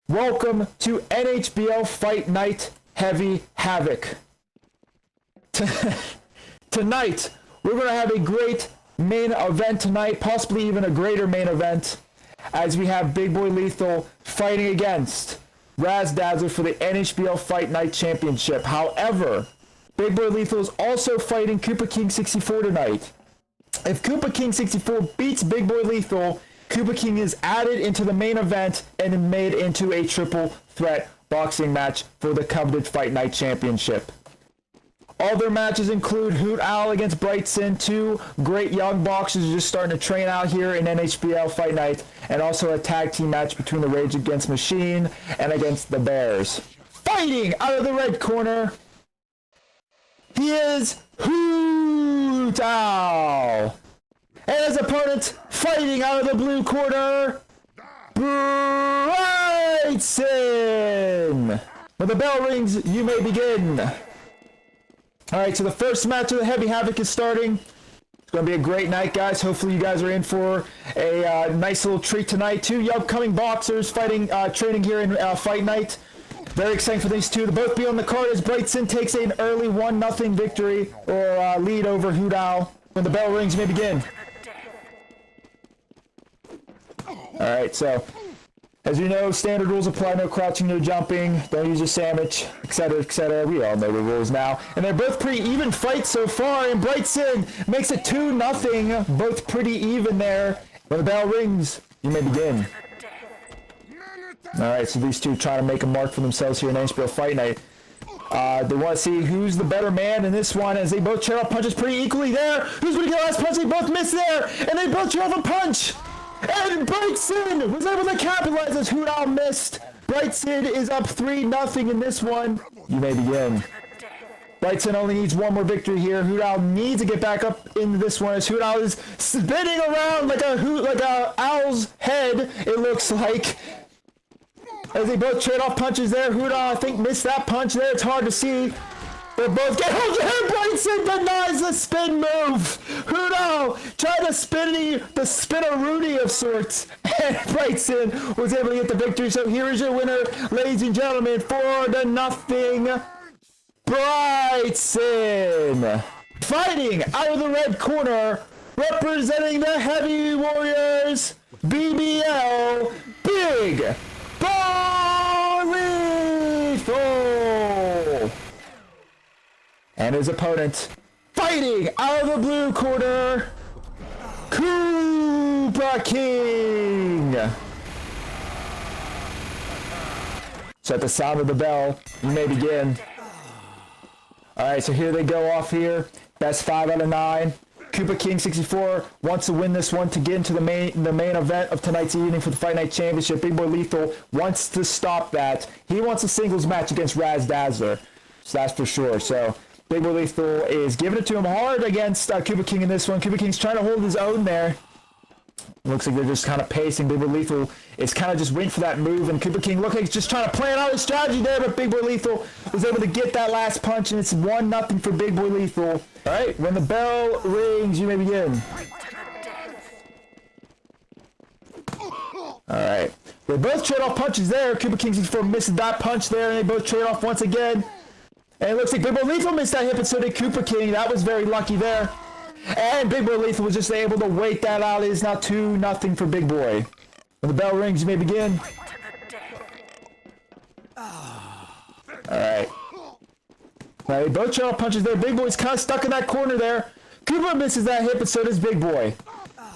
Welcome to NHBL Fight Night Heavy Havoc. Tonight, we're going to have a great main event tonight, possibly even a greater main event, as we have Big Boy Lethal fighting against Raz Dazzler for the NHBL Fight Night Championship. However, Big Boy Lethal is also fighting Koopa King 64 tonight. If Koopa King 64 beats Big Boy Lethal, Koopa King is added into the main event and made into a triple threat boxing match for the coveted Fight Night Championship. Other matches include Hoot Owl against Brightson, two great young boxers just starting to train out here in NHBL Fight Night, and also a tag team match between the Rage Against Machine and against the Bears. Fighting out of the red corner, he is Hoot Owl. And his opponent, fighting out of the blue corner, Brightson. When the bell rings, you may begin. Alright, so the first match of the Heavy Havoc is starting. It's going to be a great night, guys. Hopefully you guys are in for a nice little treat tonight. Two upcoming boxers fighting, training here in Fight Night. Very exciting for these two to both be on the card as Brightson takes an early 1-0 victory or lead over Hoot Owl. When the bell rings, you may begin. Alright, so, as you know, standard rules apply, no crouching, no jumping, don't use a sandwich, etc., etc. We all know the rules now. And they're both pretty even fights so far, and Brightson makes it 2-0, both pretty even there. When the bell rings, you may begin. Alright, so these two trying to make a mark for themselves here in NHBL Fight Night. They want to see who's the better man in this one, as they both trade off punches pretty equally there. Who's going to get the last punch? They both miss there, and they both trade off a punch. And Brightson was able to capitalize as Hoot Owl missed. Brightson is up 3-0 in this one. You may begin. Brightson only needs one more victory here. Hoot Owl needs to get back up into this one as Hoot Owl is spinning around like a owl's head, it looks like. As they both trade off punches there. Hoot Owl, I think, missed that punch there. It's hard to see. They both get hold of him. Brightson denies the spin move. Hoot Owl tried to spin the spinaroonie of sorts. And Brightson was able to get the victory. So here is your winner, ladies and gentlemen, 4-0. Brightson. Fighting out of the red corner, representing the Heavy Warriors, BBL, Big Boy Lethal. And his opponent, fighting out of the blue corner, Koopa King. So at the sound of the bell, you may begin. Alright, so here they go off here. Best 5 out of 9. Koopa King 64 wants to win this one to get into the main event of tonight's evening for the Fight Night Championship. Big Boy Lethal wants to stop that. He wants a singles match against Raz Dazzler. So that's for sure. So Big Boy Lethal is giving it to him hard against Koopa King in this one. Koopa King's trying to hold his own there. It looks like they're just kind of pacing. Big Boy Lethal is kind of just waiting for that move, and Koopa King looks like he's just trying to plan out his strategy there, but Big Boy Lethal was able to get that last punch, and it's 1-0 for Big Boy Lethal. Alright, when the bell rings, you may begin. Alright, they both trade off punches there. Koopa King 64 misses that punch there, and they both trade off once again. And it looks like Big Boy Lethal missed that hit, but so did Koopa King. That was very lucky there. And Big Boy Lethal was just able to wait that out. It is now 2-0 for Big Boy. When the bell rings, you may begin. Alright. Now they both trade off punches there. Big Boy's kind of stuck in that corner there. Koopa misses that hit, but so does Big Boy.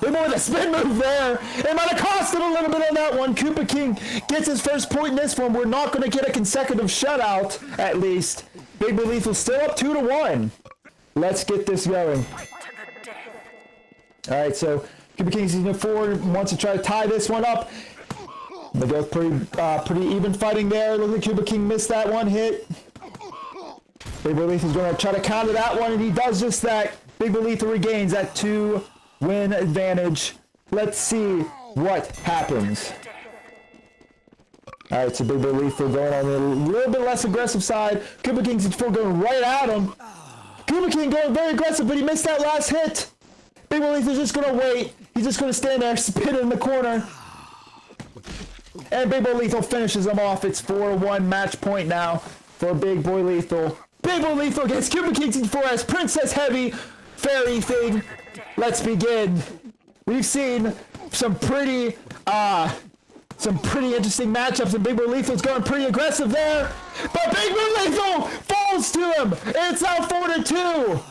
Big Boy with a spin move there. It might have cost him a little bit on that one. Koopa King gets his first point in this one. We're not going to get a consecutive shutout, at least. Big Boy Lethal still up 2-1. Let's get this going. Alright, so Koopa King season 4 wants to try to tie this one up. They're both pretty even fighting there. Looks like Koopa King missed that one hit. Big Boy Lethal's going to try to counter that one, and he does just that. Big Boy Lethal regains that 2-win advantage. Let's see what happens. Alright, so Big Boy Lethal going on a little bit less aggressive side. Koopa King 64 going right at him. Koopa King going very aggressive, but he missed that last hit. Big Boy Lethal's just going to wait. He's just going to stand there, spin in the corner. And Big Boy Lethal finishes him off. It's 4-1 match point now for Big Boy Lethal. Big Boy Lethal against Cuban King 64 as Princess Heavy Fairy thing. Let's begin. We've seen some pretty interesting matchups, and Big Boy Lethal's going pretty aggressive there. But Big Boy Lethal falls to him. It's now 4-2.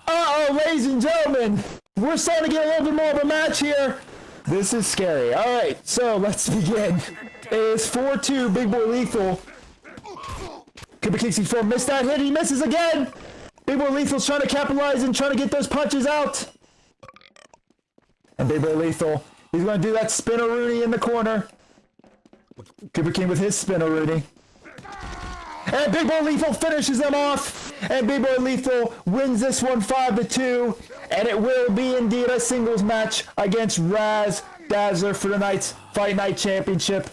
Uh-oh, ladies and gentlemen. We're starting to get a little bit more of a match here. This is scary. All right, so let's begin. It is 4-2, Big Boy Lethal. Cuban King 64 missed that hit. He misses again. Big Boy Lethal's trying to capitalize and trying to get those punches out. And Big Boy Lethal, he's going to do that spin-a-rooney in the corner. Cuban King with his spin-a-rooney. And Big Boy Lethal finishes him off. And Big Boy Lethal wins this one 5-2. And it will be indeed a singles match against Raz Dazzler for tonight's Fight Night Championship.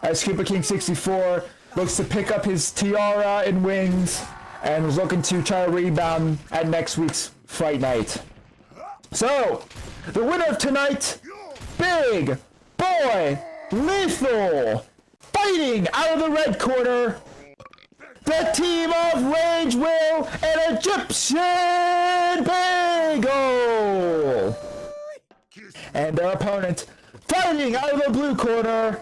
As Cuban King 64 looks to pick up his tiara and wings. And is looking to try to rebound at next week's Fight Night. So, the winner of tonight, Big Boy Lethal. Fighting out of the red corner, the team of Rage Will and Egyptian Bagel. And their opponent, fighting out of the blue corner,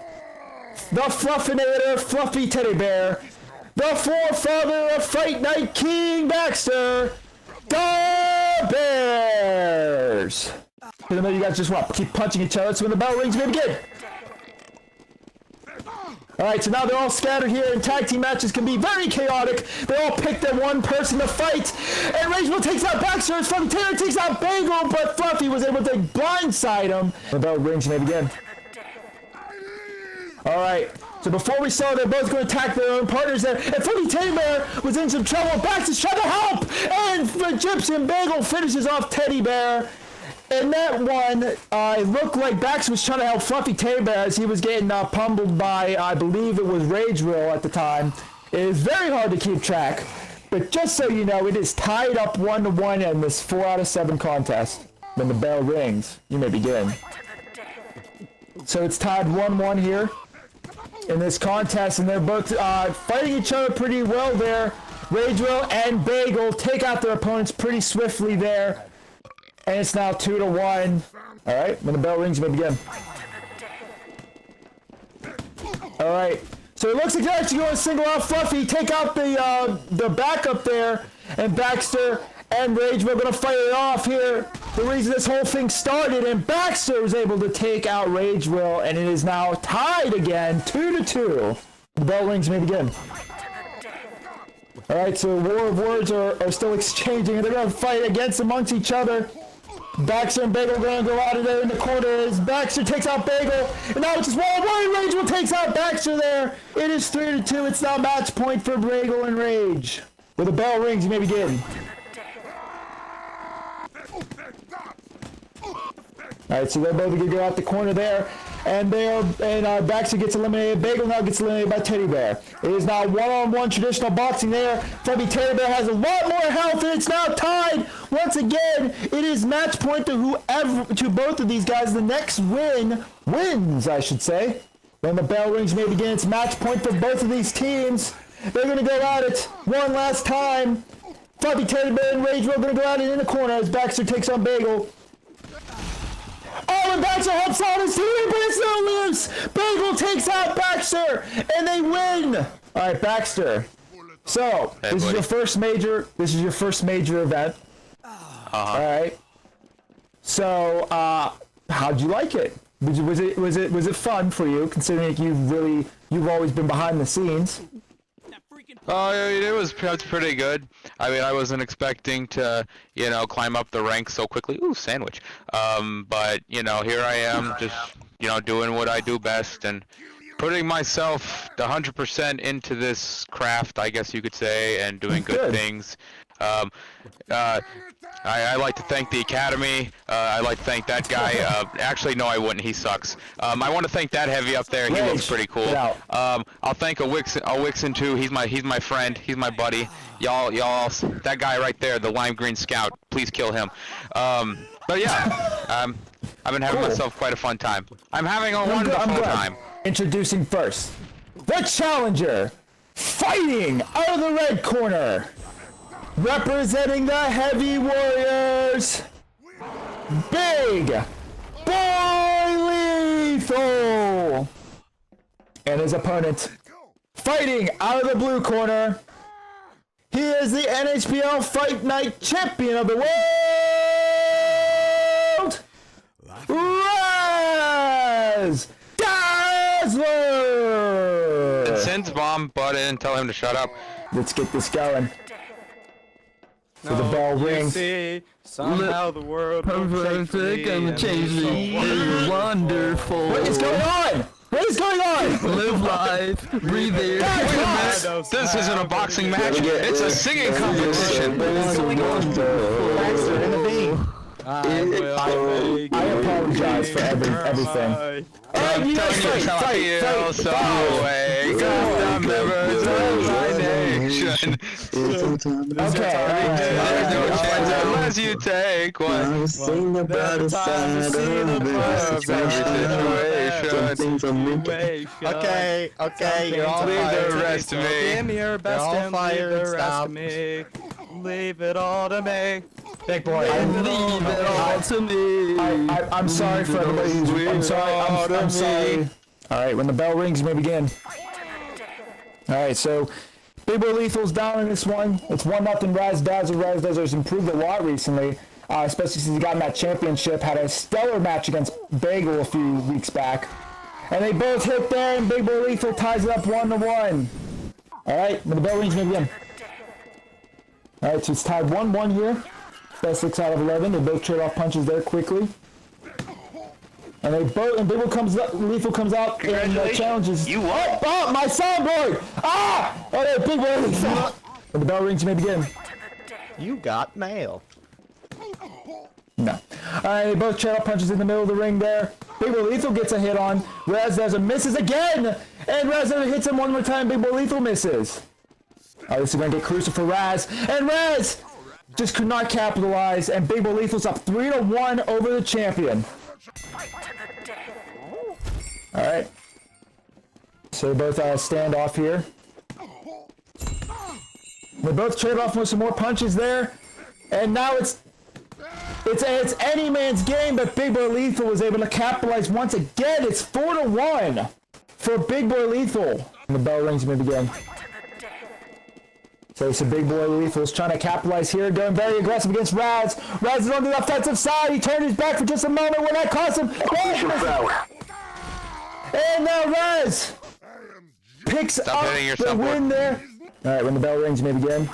the Fluffinator Fluffy Teddy Bear, the forefather of Fight Night King Baxter, the Bears. You know, you guys just want keep punching each other, so when the bell rings, we begin. Alright, so now they're all scattered here, and tag team matches can be very chaotic. They all pick their one person to fight. And Rageville takes out Baxter, as Fluffy Taylor takes out Bagel, but Fluffy was able to blindside him. The bell rings and they begin. Alright, so before we saw they're both going to attack their own partners there, and Fluffy Taylor was in some trouble. Baxter's trying to help, and Egyptian Bagel finishes off Teddy Bear. And that one, it looked like Baxter was trying to help Fluffy Teddy Bear as he was getting pummeled by, I believe it was Rageville at the time. It is very hard to keep track, but just so you know, it is tied up 1-1 in this 4 out of 7 contest. When the bell rings, you may begin. So it's tied 1-1 here in this contest, and they're both fighting each other pretty well there. Rageville and Bagel take out their opponents pretty swiftly there. And it's now 2-1. Alright, when the bell rings, we begin. Alright, so it looks like they're actually going to single out Fluffy, take out the backup there, and Baxter and Rageville are going to fight it off here. The reason this whole thing started, and Baxter was able to take out Rageville, and it is now tied again, 2-2. The bell rings, we begin. Alright, so war of words are still exchanging, and they're going to fight against amongst each other. Baxter and Bagel are going to go out of there in the corner as Baxter takes out Bagel. And now it's just one Rageville takes out Baxter there. It is 3-2. It's now match point for Bagel and Rage. When the bell rings, you may begin. Alright, so they're both going to go out the corner there. And Baxter gets eliminated. Bagel now gets eliminated by Teddy Bear. It is now one-on-one traditional boxing there. Fluffy Teddy Bear has a lot more health, and it's now tied. Once again, it is match point to both of these guys. The next wins, I should say. When the bell rings, may begin. It's match point for both of these teams. They're going to go at it one last time. Fluffy Teddy Bear and Rageville are going to go at it in the corner as Baxter takes on Bagel. Oh, and Baxter helps out his team, but it's no loose. Bagel takes out Baxter, and they win. All right, Baxter. So this is your first major. This is your first major event. All right. So, how'd you like it? Was it fun for you, considering you've always been behind the scenes? Oh, it was pretty good. I mean, I wasn't expecting to, climb up the ranks so quickly. Ooh, sandwich. But, here I am just, doing what I do best and putting myself 100% into this craft, I guess you could say, and doing good things. I like to thank the Academy. I like to thank that guy. Actually, no, I wouldn't. He sucks. I want to thank that heavy up there. He looks pretty cool. I'll thank a Wixen too. He's my friend. He's my buddy. Y'all, that guy right there, the lime green scout. Please kill him. But yeah, I've been having myself quite a fun time. I'm having a wonderful time. Introducing first, the challenger, fighting out of the red corner, representing the Heavy Warriors, Big Boy Lethal, and his opponent, fighting out of the blue corner, he is the NHBL Fight Night Champion of the World, Raz Dazzler! Did Sin's mom butt in and tell him to shut up? Let's get this going. So the bell rings. See, somehow the world Perfect and change me. Wonderful. What is going on? What is going on? Live life, breathe air. This isn't a boxing match. It's a singing competition. I apologize for everything. I'm you telling guys you how I feel, so wake up the members of my nation. Okay, There's no chance unless you take one. Sing the brighter side of Okay, you're all Leave fired. the rest to me. Give me your best all and fired, leave the rest stop. to me. Leave it all to me. Big boy. Leave it all to me. I'm sorry for everybody who's... I'm sorry. I'm sorry. Alright, when the bell rings, you may begin. Alright, so... Big Boy Lethal's down in this one. It's 1-0 Raz Dazzler. Raz Dazzler's improved a lot recently, especially since he got in that championship. Had a stellar match against Bagel a few weeks back. And they both hit there, and Big Boy Lethal ties it up 1-1. Alright, when the bell rings, you may begin. Alright, so it's tied 1-1 here. Best 6 out of 11. They both trade off punches there quickly. And they both, and Big Boy comes up, Lethal comes out and challenges. You what? Oh, my soundboard! Ah! Alright, Big Boy Lethal. When the bell rings, you may begin. You got mail. No. Alright, they both trade off punches in the middle of the ring there. Big Boy Lethal gets a hit on. Raz Dazzler misses again! And Raz Dazzler hits him one more time. Big Boy Lethal misses. Alright, this is going to get crucial for Raz. And Raz just could not capitalize. And Big Boy Lethal's up 3-1 over the champion. Alright. So they both stand off here. They both trade off with some more punches there. And now it's any man's game, but Big Boy Lethal was able to capitalize once again. It's 4-1 for Big Boy Lethal. And the bell rings, you may begin. So it's a Big Boy Lethal's trying to capitalize here, going very aggressive against Raz. Raz is on the offensive side. He turned his back for just a moment when that cost him. And now Raz picks up the win there. All right, when the bell rings, you may begin.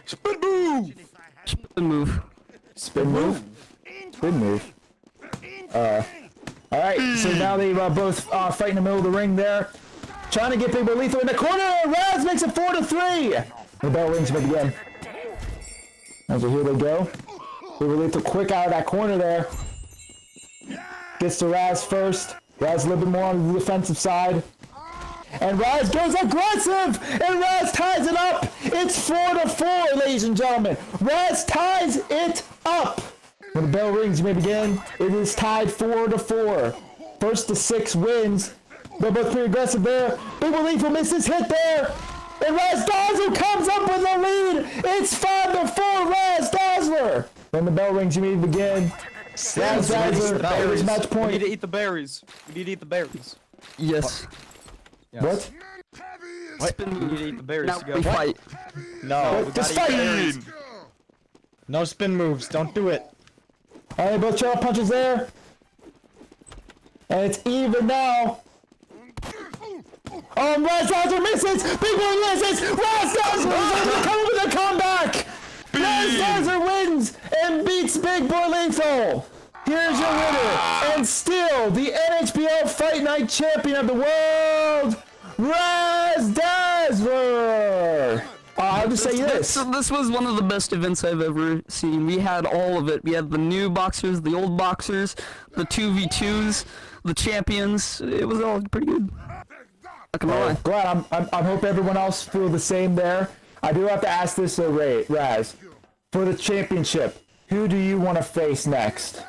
Spin move. Spin move. Spin move. All right, so now they both fight in the middle of the ring there. Trying to get Big Boy Lethal in the corner. Raz makes it 4-3. The bell rings, you may begin. And so here they go. Big Boy Lethal quick out of that corner there. Gets to Raz first. Raz a little bit more on the defensive side. And Raz goes aggressive! And Raz ties it up! It's 4-4, ladies and gentlemen. Raz ties it up! When the bell rings, you may begin. It is tied 4-4. First to 6 wins. They're both pretty aggressive there. Big Boy Lethal misses hit there. And Raz Dazzler comes up with the lead. It's 5-4 Raz Dazzler. When the bell rings, you may begin. Raz Dazzler, berries. Match point. We need to eat the berries. We need to eat the berries. Yes. Yes. What? Spin We need move. to eat the berries Now to go. we fight. No. Just fight! No spin moves. Don't do it. Alright, both trail punches there. And it's even now. Raz Dazzler misses! Big Boy misses! Raz Dazzler is able to come with a comeback! Raz Dazzler wins and beats Big Boy Lethal! Here's your winner, and still the NHBL Fight Night Champion of the World, Raz Dazzler! I'll just say this. This was one of the best events I've ever seen. We had all of it. We had the new boxers, the old boxers, the 2v2s, the champions. It was all pretty good. Not gonna lie. Glad. I hope everyone else feel the same there. I do have to ask this, Raz. For the championship, who do you want to face next?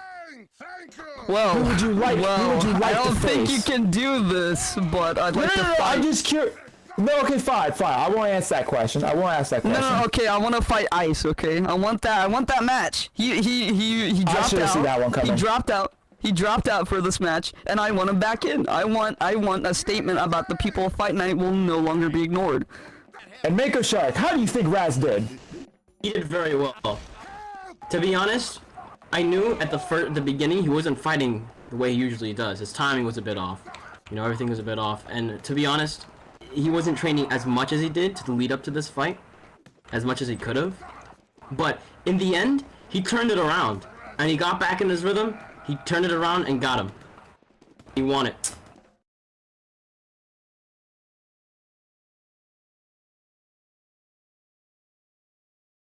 Well, Who would you like? Who would you like I don't to think you face? can do this, but I'd like to No, fight. I'm just curious. No, okay, fine. I won't answer that question. I won't ask that question. No, okay, I want to fight Ice, okay? I want that match. He dropped should've out. seen that one coming. He dropped out. He dropped out for this match, and I want him back in. I want a statement about the people of Fight Night will no longer be ignored. And Mako Shark, how do you think Raz did? He did very well. To be honest, I knew at the beginning he wasn't fighting the way he usually does. His timing was a bit off. You know, everything was a bit off. And to be honest, he wasn't training as much as he did to lead up to this fight, as much as he could have. But in the end, he turned it around, and he got back in his rhythm. He turned it around and got him. He won it.